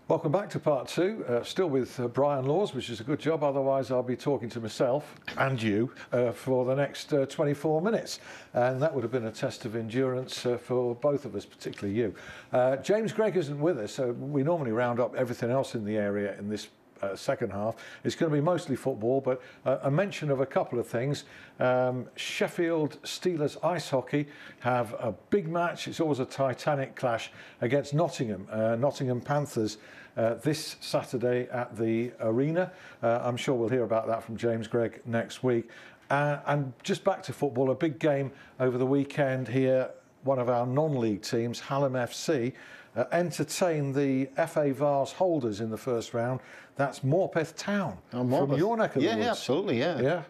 Welcome back to part two, still with Brian Laws, which is a good job, otherwise I'll be talking to myself and you for the next 24 minutes, and that would have been a test of endurance for both of us, particularly you. James Gregg isn't with us, so we normally round up everything else in the area in this second half. It's going to be mostly football, but a mention of a couple of things. Sheffield Steelers ice hockey have a big match. It's always a titanic clash against Nottingham. Nottingham Panthers this Saturday at the arena. I'm sure we'll hear about that from James Gregg next week. And just back to football, a big game over the weekend here. One of our non-league teams, Hallam FC, entertained the FA Vase holders in the first round. That's Morpeth Town, from your neck of the woods. Yeah, absolutely, yeah. Yeah,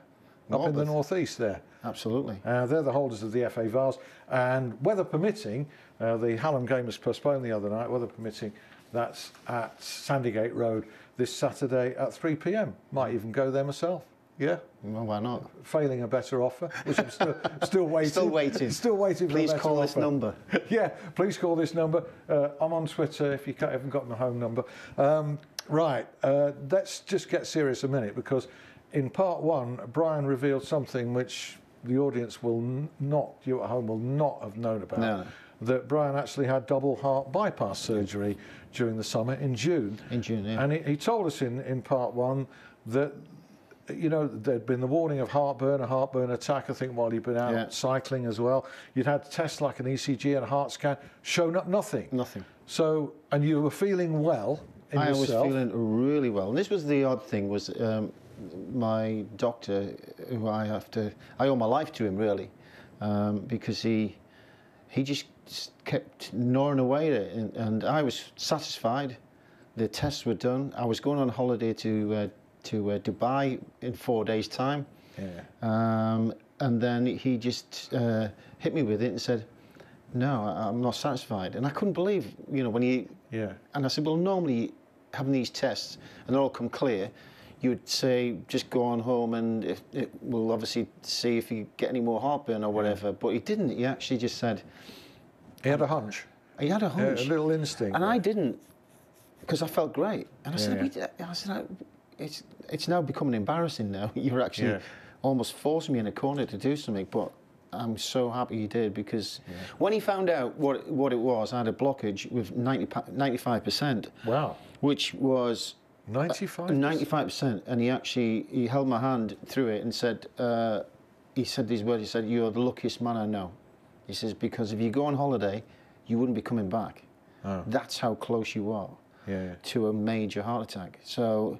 up in the northeast there. Absolutely. They're the holders of the FA Vase, and weather permitting, the Hallam game was postponed the other night, weather permitting, that's at Sandygate Road this Saturday at 3 p.m. Might even go there myself. Yeah. Well, why not? Failing a better offer, which I'm still waiting. Still waiting. Still waiting. Please for a better call offer. this number. Yeah, please call this number. I'm on Twitter if you haven't got my home number. Right, let's just get serious a minute, because in part one, Brian revealed something which the audience will not, you at home will not have known about. No. That Brian actually had double heart bypass surgery during the summer in June. In June, yeah. And he told us in part one that, you know, there'd been the warning of heartburn, a heartburn attack, I think, while you'd been out cycling as well. You'd had tests like an ECG and a heart scan, shown up nothing. Nothing. So, and you were feeling well in yourself. I was feeling really well. And this was the odd thing, was my doctor, who I owe my life to him, really, because he just kept gnawing away at it, and I was satisfied. The tests were done. I was going on holiday to Dubai in 4 days' time. Yeah. And then he just hit me with it and said, no, I'm not satisfied. And I couldn't believe, you know, when he... Yeah. And I said, well, normally having these tests and they all come clear, you would say, just go on home and it will obviously see if you get any more heartburn or whatever. But he didn't. He actually just said... He had a hunch. He had a hunch. A little instinct. And I didn't, because I felt great. And I said, it's now becoming embarrassing now. You're actually almost forcing me in a corner to do something, but I'm so happy you did, because when he found out what it was, I had a blockage with 95%. Wow. Which was... 95%? 95%. And he held my hand through it and said, he said these words, he said, you're the luckiest man I know. He says, because if you go on holiday, you wouldn't be coming back. Oh. That's how close you are to a major heart attack. So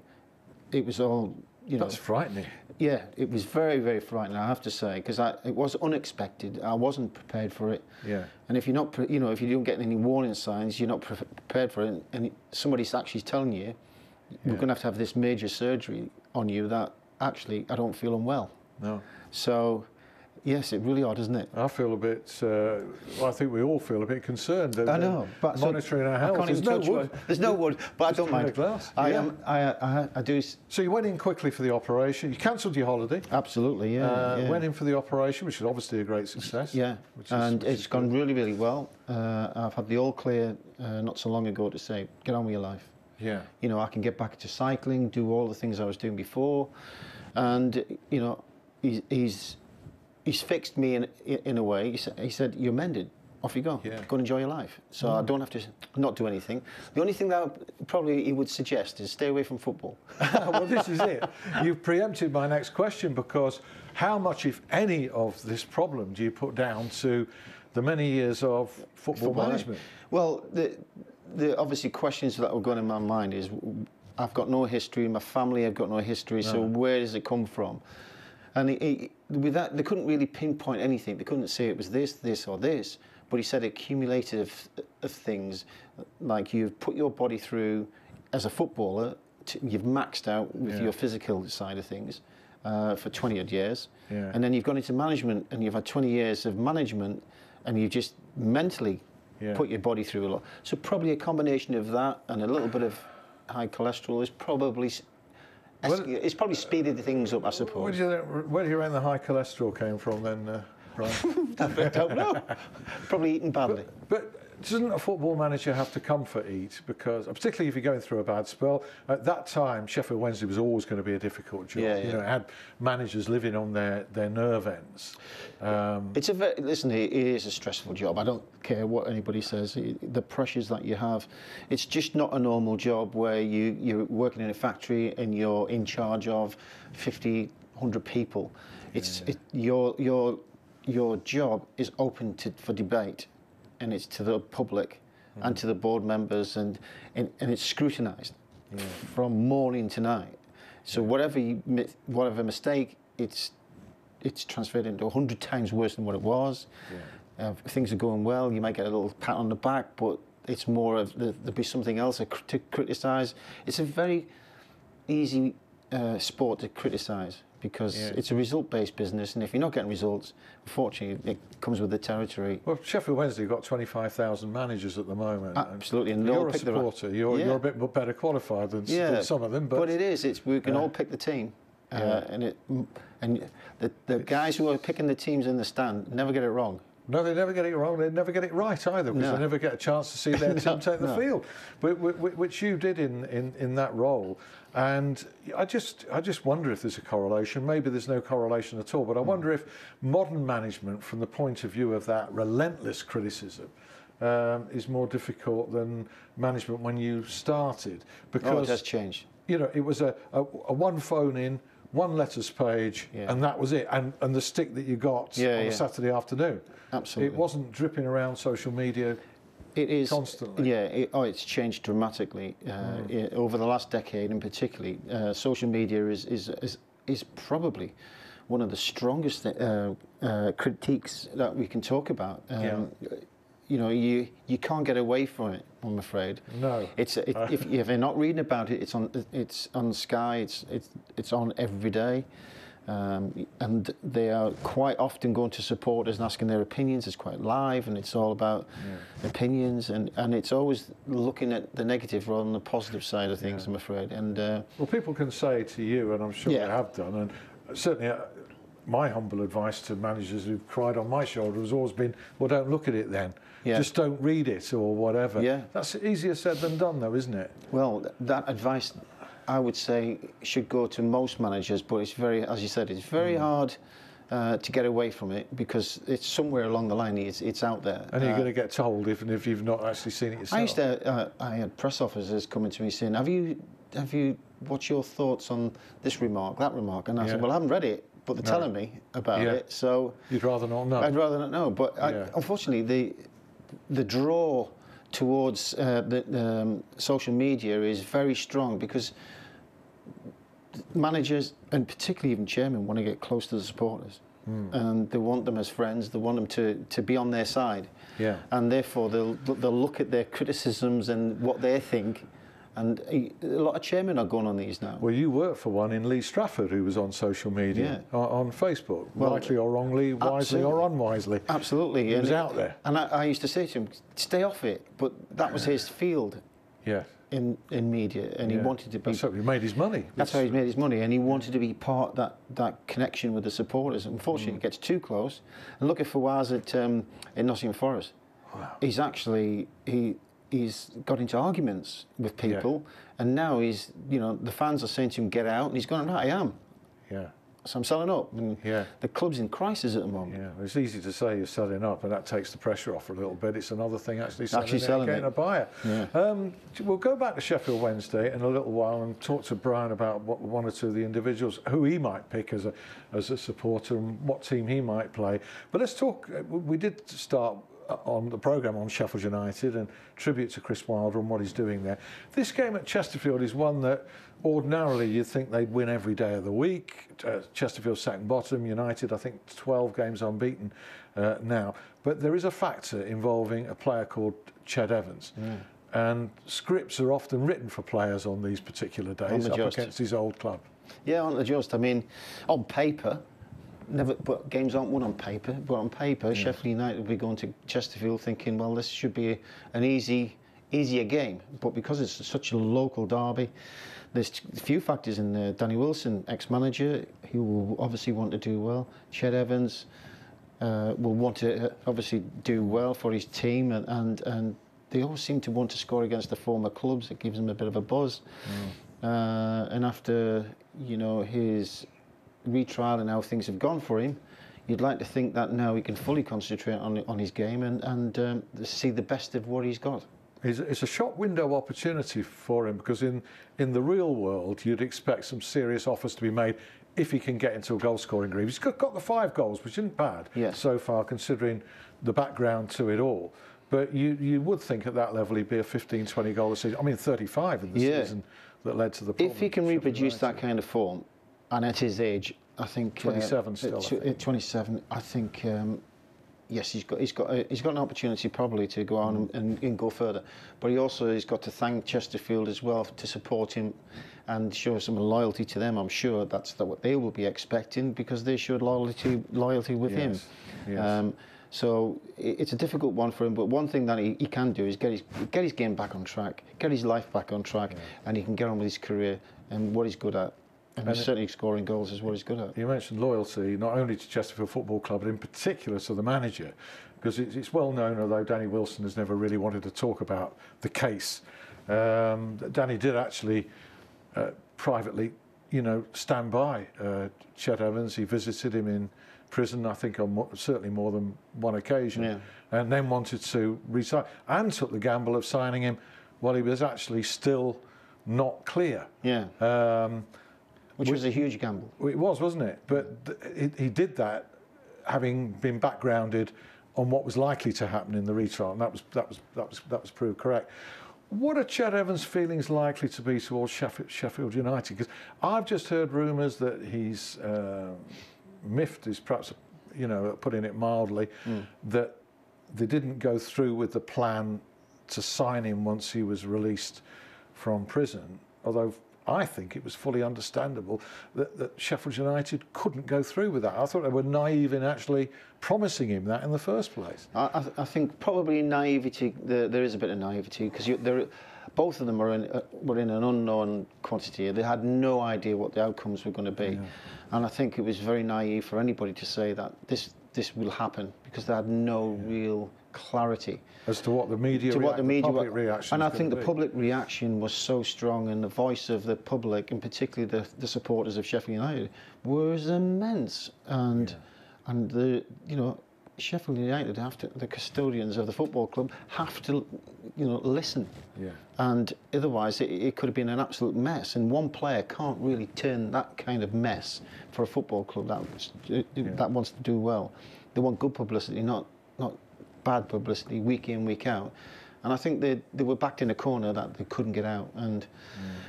it was all, you know... That's frightening. Yeah, it was very, very frightening, I have to say, because it was unexpected. I wasn't prepared for it. Yeah. And if you're not, you know, if you don't get any warning signs, you're not prepared for it, and somebody's actually telling you, we're going to have this major surgery on you, that actually I don't feel unwell. No. So... Yes, it really odd, isn't it? I feel a bit, well, I think we all feel a bit concerned. I know, but monitoring our health. There's no wood. There's no wood, but I don't mind. Glass. I do. So you went in quickly for the operation. You cancelled your holiday. Absolutely, yeah. Went in for the operation, which is obviously a great success. Yeah, and it's gone really, really well. I've had the all clear not so long ago to say, get on with your life. Yeah. You know, I can get back into cycling, do all the things I was doing before, and you know, He's fixed me in a way. He said, you're mended. Off you go. Yeah. Go and enjoy your life. So I don't have to not do anything. The only thing that probably he would suggest is stay away from football. Well, this is it. You've preempted my next question, because how much, if any, of this problem do you put down to the many years of football management? Well, the obviously questions that were going in my mind is, I've got no history, my family have got no history, so where does it come from? And with that, they couldn't really pinpoint anything. They couldn't say it was this, or this. But he said accumulative of things, like you've put your body through, as a footballer, you've maxed out with your physical side of things for 20 odd years. Yeah. And then you've gone into management, and you've had 20 years of management, and you've just mentally put your body through a lot. So probably a combination of that and a little bit of high cholesterol is probably... It's probably speeded things up, I suppose. Where do you reckon the high cholesterol came from then, Brian? I don't know. Probably eating badly. But doesn't a football manager have to comfort eat? Because particularly if you're going through a bad spell, at that time Sheffield Wednesday was always going to be a difficult job. Yeah, You know, it had managers living on their nerve ends. It's listen, it is a stressful job. I don't care what anybody says. The pressures that you have, it's just not a normal job where you're working in a factory and you're in charge of 50, 100 people. Your job is open for debate, and it's to the public and to the board members, and it's scrutinised from morning to night. So whatever mistake, it's transferred into 100 times worse than what it was. If things are going well, you might get a little pat on the back, but it's more of there'll be something else to criticise. It's a very easy sport to criticise, because it's a result-based business, and if you're not getting results, unfortunately, it comes with the territory. Well, Sheffield Wednesday have got 25,000 managers at the moment. Absolutely, and you're a supporter. You're a bit better qualified than some of them, but it is. We can all pick the team, and the guys who are picking the teams in the stand never get it wrong. No, they never get it wrong. They never get it right either, because they never get a chance to see their team take the field, which you did in that role. And I just wonder if there's a correlation. Maybe there's no correlation at all, but I wonder if modern management, from the point of view of that relentless criticism, is more difficult than management when you started. Because it has changed. You know, it was a one phone in, one letters page, and that was it. And the stick that you got on a Saturday afternoon. Absolutely. It wasn't dripping around social media. It is constantly. Yeah, it's changed dramatically over the last decade, and particularly social media is probably one of the strongest critiques that we can talk about. You know, you can't get away from it, I'm afraid. No. If you're not reading about it, it's on Sky. It's on every day. And they are quite often going to supporters and asking their opinions. It's quite live, and it's all about opinions, and it's always looking at the negative rather than the positive side of things, I'm afraid. And well, people can say to you, and I'm sure they have done, and certainly my humble advice to managers who've cried on my shoulder has always been, well, don't look at it then. Just don't read it or whatever. That's easier said than done, though, isn't it? Well, that advice, I would say, should go to most managers, but it's very, as you said, it's very hard to get away from it, because it's somewhere along the line, it's out there. And you're going to get told, even if you've not actually seen it yourself. I had press officers coming to me saying, have you, what's your thoughts on this remark, that remark? And I said, well, I haven't read it, but they're telling me about it, so... You'd rather not know. I'd rather not know, but unfortunately, the draw towards the social media is very strong, because managers, and particularly even chairmen, want to get close to the supporters, and they want them as friends. They want them to be on their side, and therefore they'll look at their criticisms and what they think. And a lot of chairmen are going on these now. Well, you worked for one in Lee Strafford who was on social media, on Facebook, rightly or wrongly, wisely or unwisely. Absolutely. He was out there. And I used to say to him, stay off it. But that was his field in media, and he wanted to be... That's how he made his money. That's how he made his money, and he wanted to be part of that connection with the supporters. Unfortunately, it gets too close. And look at Fawaz in Nottingham Forest. Wow. He's actually... He's got into arguments with people, and now the fans are saying to him, get out, and he's gone, right, I am. So I'm selling up. And the club's in crisis at the moment. It's easy to say you're selling up, and that takes the pressure off a little bit. It's another thing actually selling getting a buyer. We'll go back to Sheffield Wednesday in a little while and talk to Brian about one or two of the individuals, who he might pick as a supporter and what team he might play. But let's talk, we did start on the programme on Sheffield United and tribute to Chris Wilder and what he's doing there. This game at Chesterfield is one that ordinarily you'd think they'd win every day of the week. Chesterfield second bottom, United I think 12 games unbeaten now. But there is a factor involving a player called Ched Evans. And scripts are often written for players on these particular days up against his old club. Yeah, on the just. I mean, on paper, but games aren't won on paper. But on paper, Sheffield United will be going to Chesterfield thinking, well, this should be an easier game. But because it's such a local derby, there's a few factors in there. Danny Wilson, ex-manager, who will obviously want to do well. Ched Evans, will want to obviously do well for his team, and they always seem to want to score against the former clubs. It gives them a bit of a buzz. And after, you know, his retrial and how things have gone for him, you'd like to think that now he can fully concentrate on his game and see the best of what he's got. It's a shop window opportunity for him, because in the real world you'd expect some serious offers to be made if he can get into a goal scoring groove. He's got the 5 goals, which isn't bad so far considering the background to it all. But you would think at that level he'd be a 15, 20 goal a season. I mean 35 in the season that led to the problem. If he can reproduce that kind of form, and at his age, I think 27 still. At 27, I think yes, he's got an opportunity probably to go on and go further. But he also has got to thank Chesterfield as well to support him and show some loyalty to them. I'm sure that's what they will be expecting, because they showed loyalty with him. Yes. So it's a difficult one for him, but one thing that he can do is get his game back on track, get his life back on track, and he can get on with his career and what he's good at. And certainly scoring goals is what he's good at. You mentioned loyalty, not only to Chesterfield Football Club, but in particular to the manager, because it's well known, although Danny Wilson has never really wanted to talk about the case. Danny did actually privately, you know, stand by Ched Evans. He visited him in prison, I think, on certainly more than one occasion, and then wanted to resign and took the gamble of signing him while he was actually still not clear. Which was a huge gamble. It was, wasn't it? But he did that having been backgrounded on what was likely to happen in the retrial, and that was proved correct. What are Ched Evans' feelings likely to be towards Sheffield United? Because I've just heard rumours that he's miffed, is perhaps, you know, putting it mildly, that they didn't go through with the plan to sign him once he was released from prison, although I think it was fully understandable that Sheffield United couldn't go through with that. I thought they were naive in actually promising him that in the first place. I think probably naivety, there is a bit of naivety, because both of them were in an unknown quantity. They had no idea what the outcomes were going to be. And I think it was very naive for anybody to say that this will happen, because they had no real clarity as to what the media, public reaction. And I think the public reaction was so strong, and the voice of the public, and particularly the supporters of Sheffield United, was immense. And the, you know, Sheffield United the custodians of the football club have to, you know, listen. And otherwise it could have been an absolute mess. And one player can't really turn that kind of mess for a football club that wants to do well. They want good publicity, not bad publicity, week in, week out. And I think they were backed in a corner that they couldn't get out. And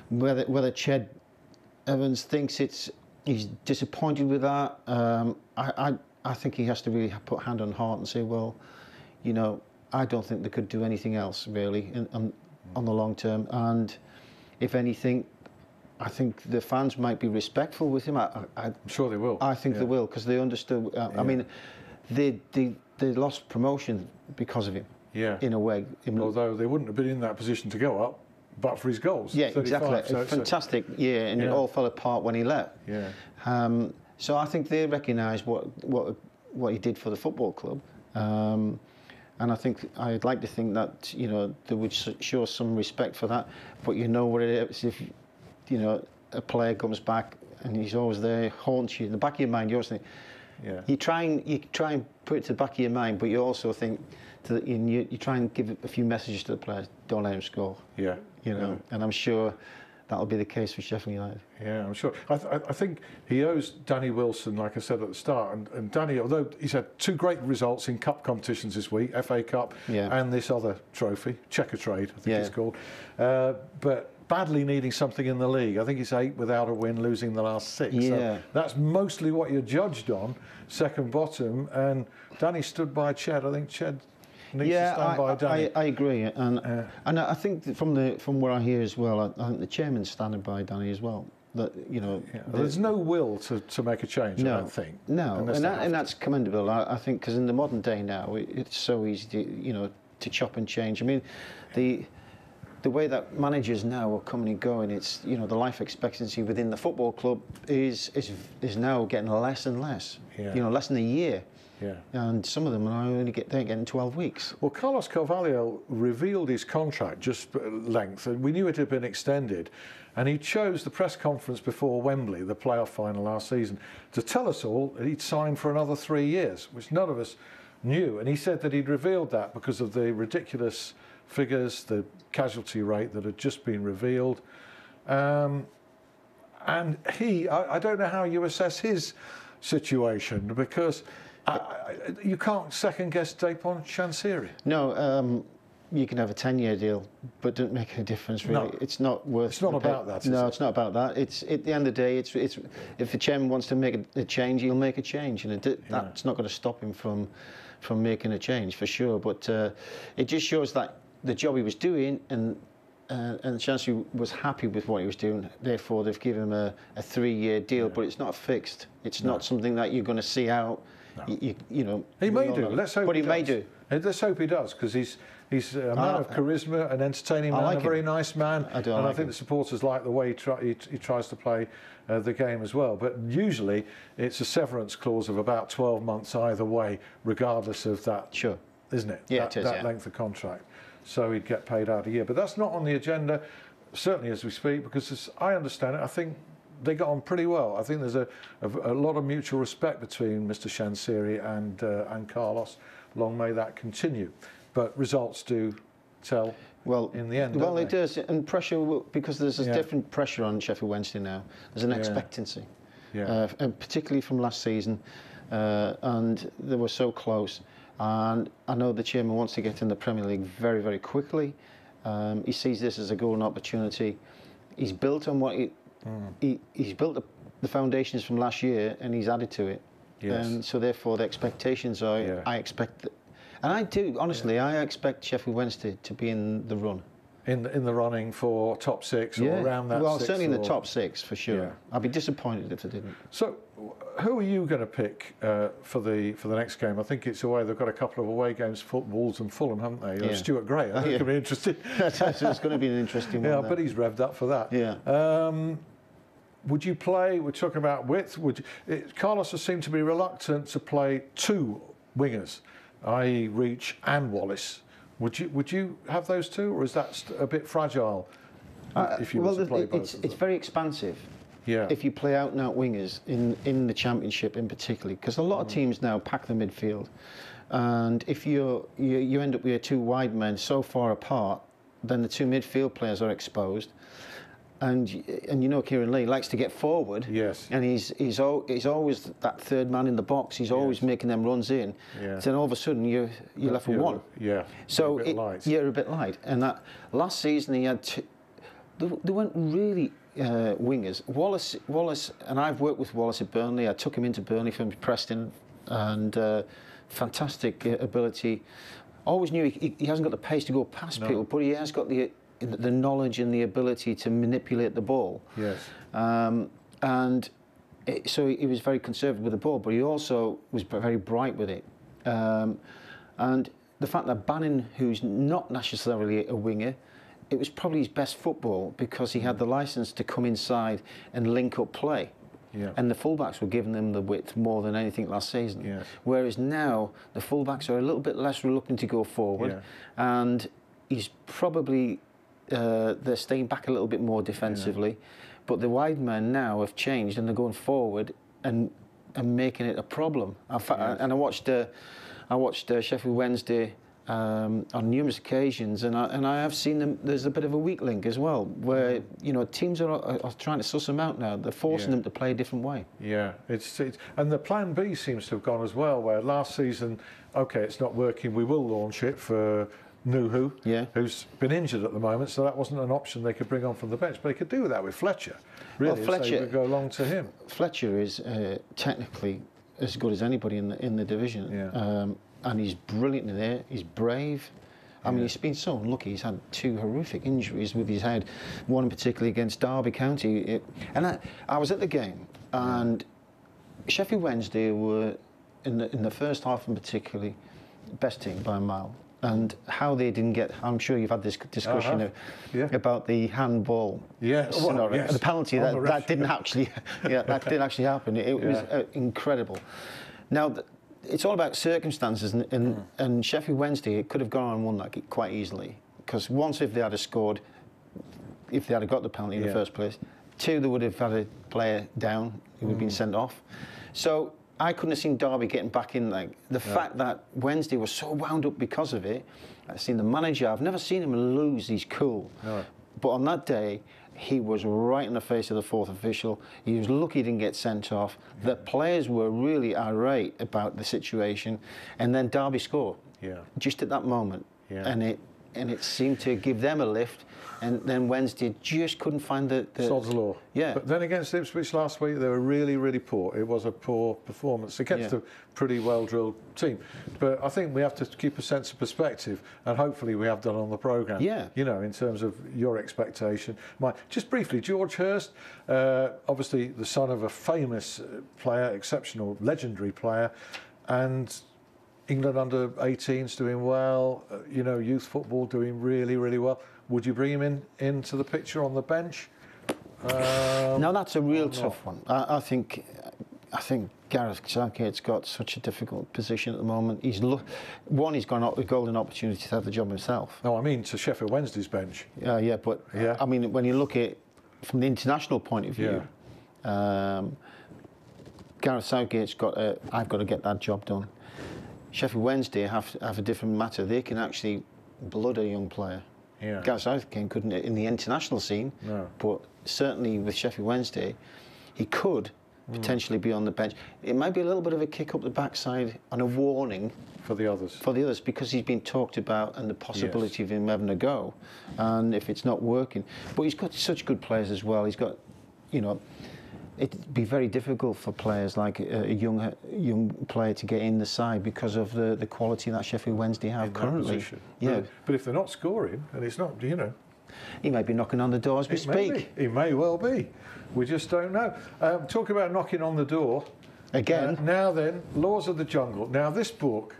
whether Ched Evans thinks he's disappointed with that, I think he has to really put hand on heart and say, well, you know, I don't think they could do anything else really on the long term. And if anything, I think the fans might be respectful with him. I'm sure they will. I think they will, because they understood. I mean, they lost promotion because of him. In a way. Although they wouldn't have been in that position to go up, but for his goals. Yeah, exactly. So a fantastic year, and it all fell apart when he left. So I think they recognise what he did for the football club, and I think I'd like to think that, you know, they would show some respect for that. But you know what it is, if, you know, a player comes back and he's always there, haunts you in the back of your mind. You always think, you try and put it to the back of your mind, but you also think you try and give a few messages to the players. Don't let him score. You know, and I'm sure that'll be the case for Sheffield United. Yeah, I'm sure. I think he owes Danny Wilson, like I said at the start, and Danny, although he's had 2 great results in cup competitions this week, FA Cup and this other trophy, Checker Trade, I think it's called, but badly needing something in the league. I think it's 8 without a win, losing the last 6. So that's mostly what you're judged on, second bottom, and Danny stood by Ched. I think Ched needs to stand by Danny. I agree, and I think from what I hear as well, I think the chairman's standing by Danny as well. That, you know, there's no will to make a change. I don't think. No, and that's commendable. I think, because in the modern day now, it's so easy to, you know, to chop and change. I mean, the way that managers now are coming and going, it's, you know, the life expectancy within the football club is now getting less and less. You know, less than a year. Yeah. And some of them are only they're getting 12 weeks. Well, Carlos Carvalho revealed his contract just length, and we knew it had been extended. And he chose the press conference before Wembley, the playoff final last season, to tell us all that he'd signed for another 3 years, which none of us knew. And he said that he'd revealed that because of the ridiculous figures, the casualty rate that had just been revealed. And I don't know how you assess his situation, because you can't second guess Dejphon Chansiri. No, you can have a 10-year deal, but don't make any difference really. No. It's not worth. It's not about that. Is No, it? It's not about that. It's at the end of the day. It's if the chairman wants to make a change, he'll make a change, and that's not going to stop him from making a change for sure. But it just shows that the job he was doing, and Chansiri was happy with what he was doing. Therefore, they've given him a 3-year deal, but it's not fixed. It's not something that you're going to see out. No. You know. He may do. Let's hope. But he may do. Let's hope he does, because he's a man of charisma, an entertaining man, a very nice man. I think the supporters like the way he tries to play the game as well. But usually it's a severance clause of about 12 months either way, regardless of that. Sure. Isn't it? Yeah, it is, that length of contract. So he'd get paid out a year. But that's not on the agenda, certainly as we speak, because as I understand it, I think they got on pretty well. I think there's a lot of mutual respect between Mr. Chansiri and Carlos. Long may that continue. But results do tell in the end. Well, it does, and pressure because there's a different pressure on Sheffield Wednesday now. There's an expectancy, and particularly from last season, and they were so close. And I know the chairman wants to get in the Premier League very, very quickly. He sees this as a golden opportunity. He's built on what he's built the foundations from last year, and he's added to it. Yes. And so therefore the expectations are, I expect, and I do honestly, I expect Sheffield Wednesday to be in the run. In the running for top 6 or around that. Well, certainly in the top 6 for sure. Yeah. I'd be disappointed if they didn't. So, who are you going to pick for the next game? I think it's away. They've got a couple of away games, Wolves and Fulham, haven't they? Stuart Gray. I think it's going to be interesting. It's going to be an interesting one. Yeah, but he's revved up for that. Yeah. Would you play? We're talking about width. Carlos has seemed to be reluctant to play 2 wingers, i.e., Reach and Wallace. Would you have those 2, or is that a bit fragile? If you were to play both of them? It's very expansive. Yeah. If you play out and out wingers in the Championship in particular, because a lot of teams now pack the midfield, and if you end up with your 2 wide men so far apart, then the 2 midfield players are exposed. And you know Kieran Lee likes to get forward. Yes. And he's always that third man in the box. He's always making them runs in. Yeah. So then all of a sudden you're left with 1. Yeah. So you're a bit light. And that last season he had they weren't really wingers. Wallace, and I've worked with Wallace at Burnley. I took him into Burnley from Preston, and fantastic ability. Always knew he hasn't got the pace to go past people, but he has got the knowledge and the ability to manipulate the ball. Yes. So he was very conservative with the ball, but he also was very bright with it. And the fact that Bannon, who's not necessarily a winger, it was probably his best football because he had the licence to come inside and link up play. Yeah. And the fullbacks were giving them the width more than anything last season. Yes. Whereas now the fullbacks are a little bit less reluctant to go forward, and he's probably they're staying back a little bit more defensively. But the wide men now have changed and they're going forward and making it a problem. And I watched Sheffield Wednesday on numerous occasions, and I have seen them. There's a bit of a weak link as well, where teams are trying to suss them out now. They're forcing them to play a different way. Yeah, it's and the plan B seems to have gone as well. Where last season, okay, it's not working. We will launch it for Nuhu, who's been injured at the moment, so that wasn't an option they could bring on from the bench. But they could do that with Fletcher. Really, well, Fletcher would go along to him. Fletcher is technically as good as anybody in the division. Yeah. And he's brilliant in there. He's brave. I mean, he's been so unlucky. He's had 2 horrific injuries with his head. One particularly against Derby County. And I was at the game, and Sheffield Wednesday were in the first half, in particularly, best team by a mile. And how they didn't get, I'm sure you've had this discussion about the handball scenario. The penalty that didn't actually, that didn't actually happen. It was incredible. Now, it's all about circumstances, and Sheffield Wednesday, it could have gone on and won that quite easily, because once, if they had scored, if they had got the penalty in the first place, two, they would have had a player down who would have been sent off. So I couldn't have seen Derby getting back in. Like the fact that Wednesday was so wound up because of it. I've seen the manager. I've never seen him lose. He's cool. No. But on that day, he was right in the face of the fourth official. He was lucky he didn't get sent off. The players were really irate about the situation, and then Derby scored. Yeah. Just at that moment, and it seemed to give them a lift. And then Wednesday just couldn't find the Sod's law. Yeah. But then against Ipswich last week, they were really, really poor. It was a poor performance against a pretty well-drilled team. But I think we have to keep a sense of perspective, and hopefully we have done on the programme. Yeah. You know, in terms of your expectation. Just briefly, George Hurst, obviously the son of a famous player, exceptional, legendary player, and England under 18s doing well, you know, youth football doing really, really well. Would you bring him into the picture on the bench? No, that's a real tough one. I think Gareth Southgate's got such a difficult position at the moment. He's got a golden opportunity to have the job himself. No, I mean to Sheffield Wednesday's bench. But I mean, when you look at from the international point of view, Gareth Southgate's I've got to get that job done. Sheffield Wednesday have a different matter. They can actually blood a young player. Yeah. Gareth Southgate couldn't in the international scene, but certainly with Sheffield Wednesday, he could potentially be on the bench. It might be a little bit of a kick up the backside and a warning for the others. Because he's been talked about and the possibility of him having a go, and if it's not working. But he's got such good players as well. He's got, you know, it'd be very difficult for players like a young player to get in the side because of the quality that Sheffield Wednesday have currently. Yeah. But if they're not scoring, and it's not, you know, he may be knocking on the door as we speak. He may well be. We just don't know. Talk about knocking on the door. Again. Now then, Laws of the Jungle. Now this book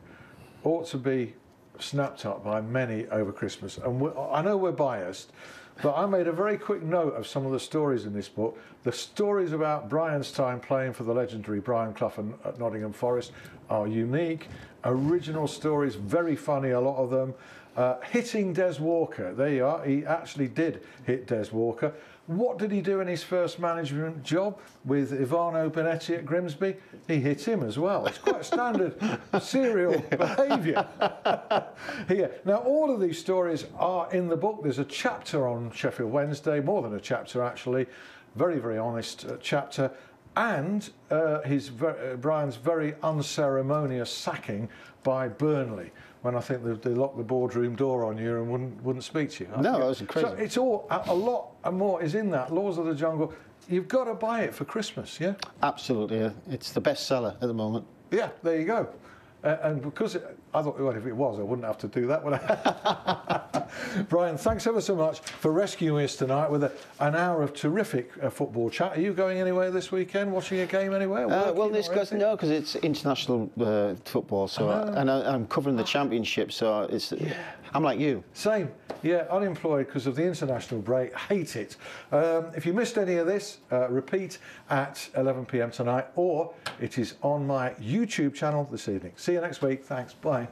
ought to be snapped up by many over Christmas. And I know we're biased, but I made a very quick note of some of the stories in this book. The stories about Brian's time playing for the legendary Brian Clough at Nottingham Forest are unique. Original stories, very funny, a lot of them. Hitting Des Walker, there you are. He actually did hit Des Walker. What did he do in his first management job with Ivano Benetti at Grimsby? He hit him as well. It's quite standard serial behaviour. Here. Now, all of these stories are in the book. There's a chapter on Sheffield Wednesday, more than a chapter actually. Very, very honest chapter. And Brian's very unceremonious sacking by Burnley, when I think they locked the boardroom door on you and wouldn't speak to you. No, that was crazy. So it's all, a lot more is in that. Laws of the Jungle. You've got to buy it for Christmas, yeah? Absolutely, yeah. It's the bestseller at the moment. Yeah, there you go. And because I thought, well, if it was, I wouldn't have to do that, would I? Brian, thanks ever so much for rescuing us tonight with an hour of terrific football chat. Are you going anywhere this weekend? Watching a game anywhere? Well, because it's international football, so I'm covering the championship, so it's. Yeah. I'm like you. Same. Yeah, unemployed because of the international break. Hate it. If you missed any of this, repeat at 11 p.m. tonight, or it is on my YouTube channel this evening. See you next week. Thanks. Bye.